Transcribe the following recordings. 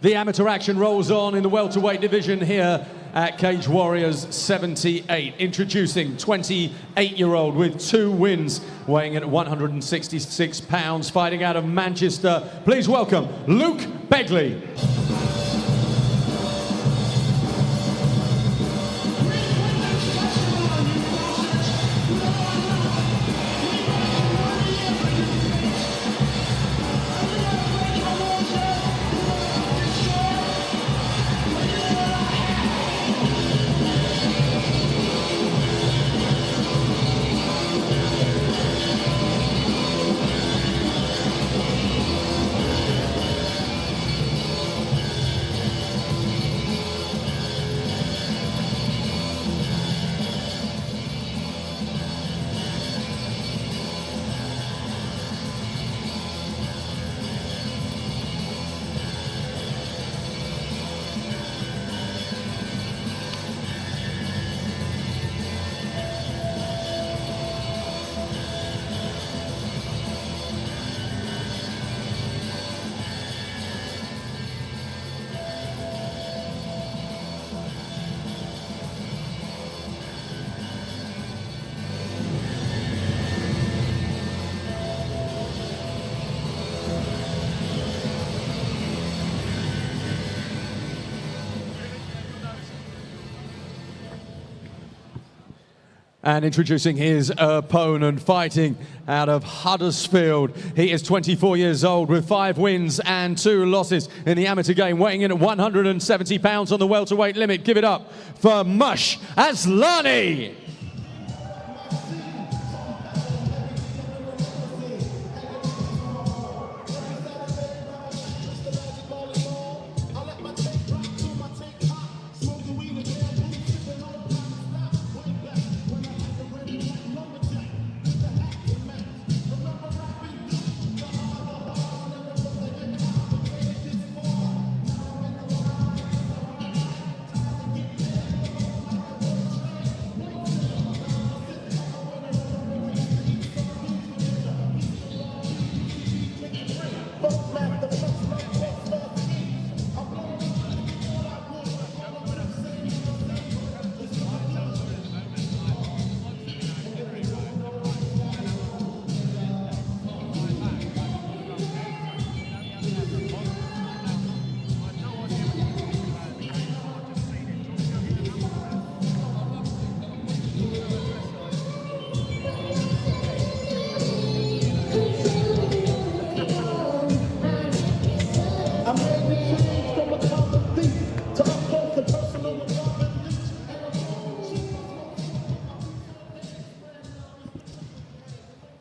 The amateur action rolls on in the welterweight division here at Cage Warriors 78. Introducing 28-year-old with 2 wins, weighing at 166 pounds, fighting out of Manchester. Please welcome Luke Begley. And introducing his opponent, fighting out of Huddersfield. He is 24 years old with 5 wins and 2 losses in the amateur game, weighing in at 170 pounds on the welterweight limit. Give it up for Mush Aslani.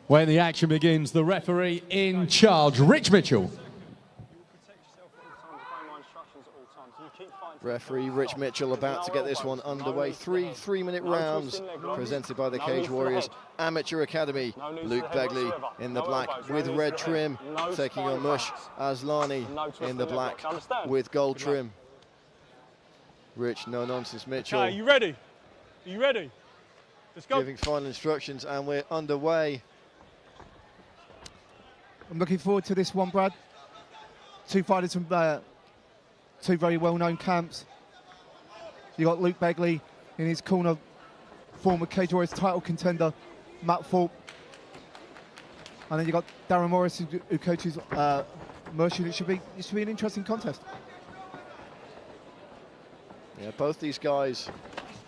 When the action begins, the referee in charge, Rich Mitchell. Referee Rich Mitchell about to get this one underway. 3 3-minute rounds presented by the Cage Warriors Amateur Academy. Luke Begley in the black with red trim, taking on Mush Aslani in the black with gold trim. Rich, no nonsense Mitchell. Okay, are you ready? Are you ready? Let's go. Giving final instructions and we're underway. I'm looking forward to this one, Brad. 2 fighters from 2 very well-known camps. You got Luke Begley in his corner, former Cage Warriors title contender, Matt Thorpe. And then you got Darren Morris, who coaches Mush. It should be an interesting contest. Yeah, both these guys,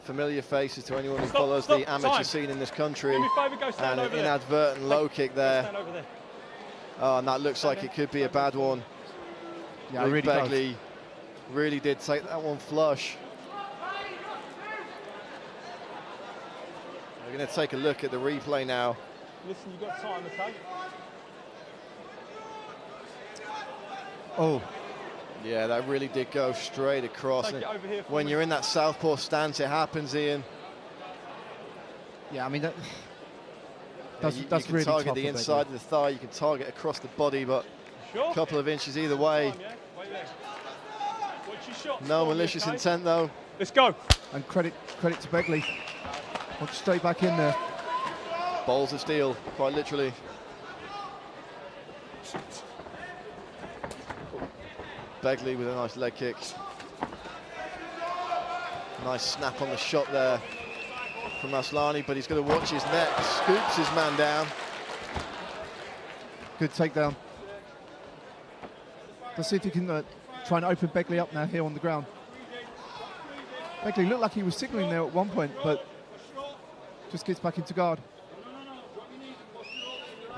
familiar faces to anyone who follows the amateur scene in this country. And an inadvertent low kick there. Oh, and that looks like it could be a bad one. Yeah, Luke really Begley really did take that one flush. We're going to take a look at the replay now. Listen, you got time, okay? Oh. Yeah, that really did go straight across. When you're in that southpaw stance, it happens, Ian. Yeah, I mean, that's you really can target tough the inside of the thigh, you can target across the body, but a couple of inches either way. No malicious intent, though. Let's go. And credit to Begley. Went straight back in there. Balls of steel, quite literally. Begley with a nice leg kick. Nice snap on the shot there from Aslani, but he's going to watch his neck, scoops his man down. Good takedown. Let's see if he can try and open Begley up now here on the ground. Begley looked like he was signalling there at one point, but just gets back into guard.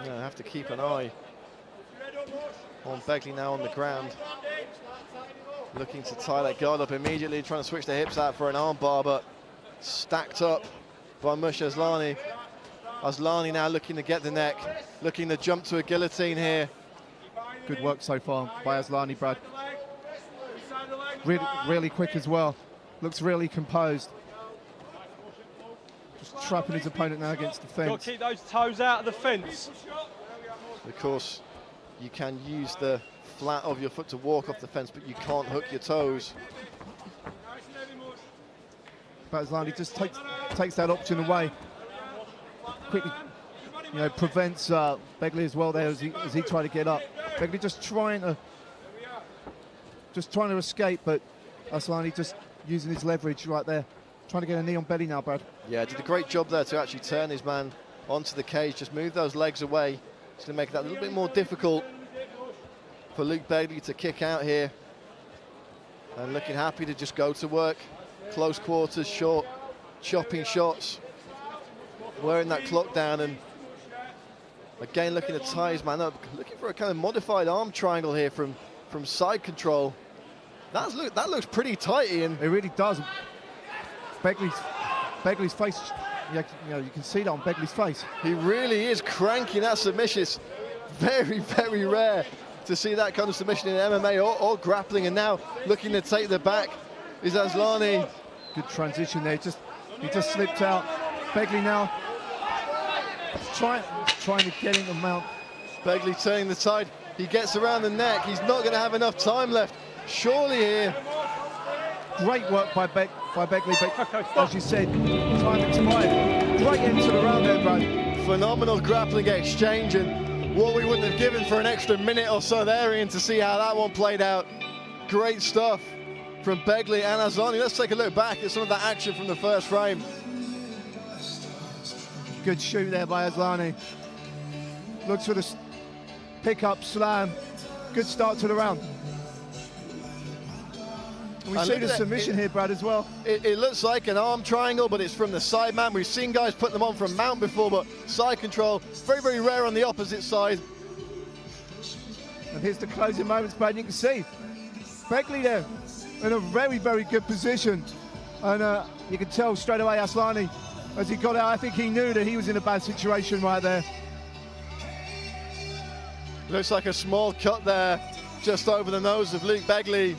Yeah, I have to keep an eye on Begley now on the ground. Looking to tie that guard up immediately, trying to switch the hips out for an arm bar, but stacked up by Mush Aslani. Aslani now looking to get the neck, looking to jump to a guillotine here. Good work so far by Aslani, Brad. Really quick as well. Looks really composed. Just trapping his opponent now against the fence. Got to keep those toes out of the fence. Of course, you can use the flat of your foot to walk off the fence, but you can't hook your toes. But Aslani just takes that option away. Quickly, prevents Begley as well there as he tried to get up. Begley just trying to escape, but Aslani just using his leverage right there, trying to get a knee on belly now, Brad. Yeah, did a great job there to actually turn his man onto the cage, just move those legs away. It's going to make that a little bit more difficult for Luke Begley to kick out here. And looking happy to just go to work. Close quarters, short, chopping shots. Wearing that clock down, and again looking to tie his man up. Looking for a kind of modified arm triangle here from side control. That looks pretty tight, Ian. It really does. Begley's face, you can see that on Begley's face. He really is cranking that submission. It's very, very rare to see that kind of submission in MMA or grappling, and now looking to take the back is Aslani. Good transition there, he just slipped out. Begley now trying to get him to mount. Begley turning the tide, he gets around the neck, he's not going to have enough time left, surely here. Great work by Begley, but as you said, time expired. Great end to the round there, Brad. Phenomenal grappling exchange, and what we wouldn't have given for an extra minute or so there, Ian, to see how that one played out. Great stuff from Begley and Aslani. Let's take a look back at some of that action from the first frame. Good shoot there by Aslani. Looks for the pick-up slam. Good start to the round. We see the submission here, Brad, as well. It looks like an arm triangle, but it's from the side man. We've seen guys put them on from mount before, but side control, very, very rare on the opposite side. And here's the closing moments, Brad. You can see Begley there in a very, very good position. And you can tell straight away Aslani, as he got out, I think he knew that he was in a bad situation right there. Looks like a small cut there, just over the nose of Luke Begley.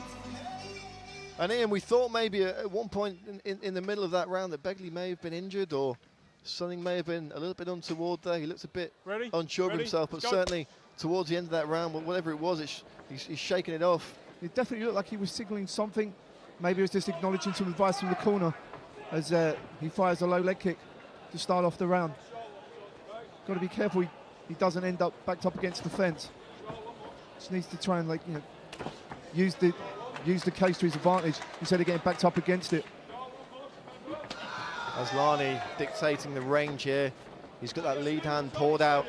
And Ian, we thought maybe at one point in the middle of that round that Begley may have been injured, or something may have been a little bit untoward there. He looks a bit unsure of himself, but certainly towards the end of that round, whatever it was, he's shaking it off. It definitely looked like he was signaling something. Maybe it was just acknowledging some advice from the corner as he fires a low leg kick to start off the round. Got to be careful he doesn't end up backed up against the fence. Just needs to try and use the case to his advantage instead of getting backed up against it. Aslani dictating the range here. He's got that lead hand poured out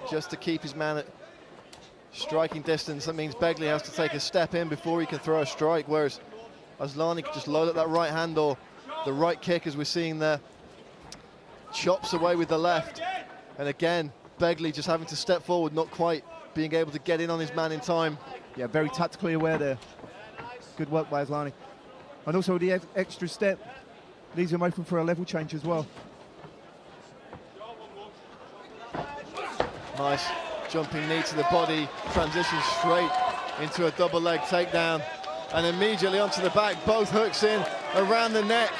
just to keep his man at striking distance. That means Begley has to take a step in before he can throw a strike, whereas Aslani can just load up that right hand or the right kick, as we're seeing there. Chops away with the left. And again, Begley just having to step forward, not quite being able to get in on his man in time. Yeah, very tactically aware there. Good work by Aslani. And also the extra step leaves him open for a level change as well. Nice jumping knee to the body, transitions straight into a double leg takedown, and immediately onto the back, both hooks in around the neck.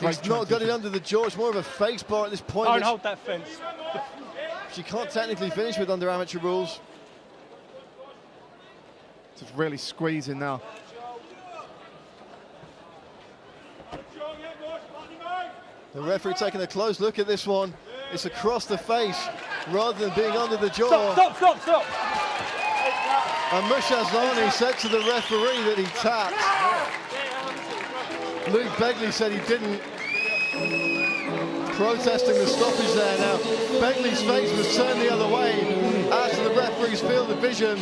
He's not got it under the jaw, it's more of a face bar at this point. Don't hold that fence. She can't technically finish with under amateur rules. Just really squeezing now. The referee taking a close look at this one. It's across the face rather than being under the jaw. Stop. And Mush Aslani said to the referee that he tapped. Luke Begley said he didn't. Protesting the stoppage there now. Begley's face was turned the other way out of the referee's field of vision.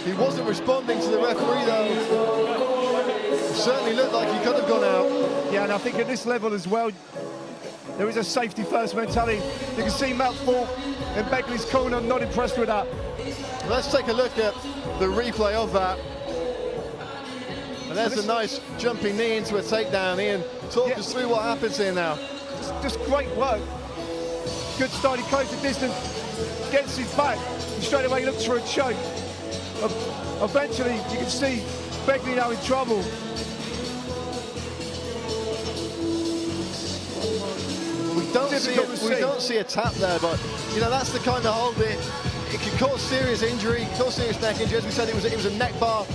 He wasn't responding to the referee though. It certainly looked like he could have gone out. Yeah, and I think at this level as well, there is a safety first mentality. You can see Matt Falk in Begley's corner, not impressed with that. Let's take a look at the replay of that. And there's a nice jumping knee into a takedown. Ian, talk us through what happens here now. Just great work. Good start, he closed the distance, gets his back, and straight away looks for a choke. Eventually, you can see Begley now in trouble. We don't see a tap there, but you know that's the kind of hold it can cause serious injury, cause serious neck injury. As we said, it was a neck bar,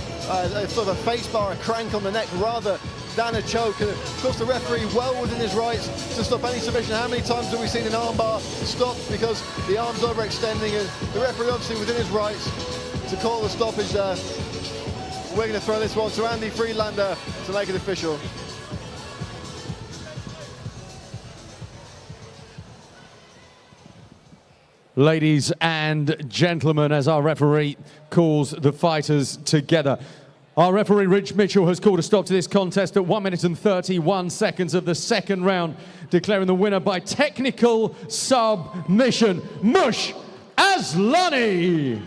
sort of a face bar, a crank on the neck rather than a choke. And of course, the referee well within his rights to stop any submission. How many times have we seen an arm bar stopped because the arm's overextending? And the referee obviously within his rights to call the stoppage there. We're going to throw this one to Andy Friedlander to make it official. Ladies and gentlemen, as our referee calls the fighters together. Our referee, Rich Mitchell, has called a stop to this contest at 1 minute and 31 seconds of the second round, declaring the winner by technical submission, Mush Aslani.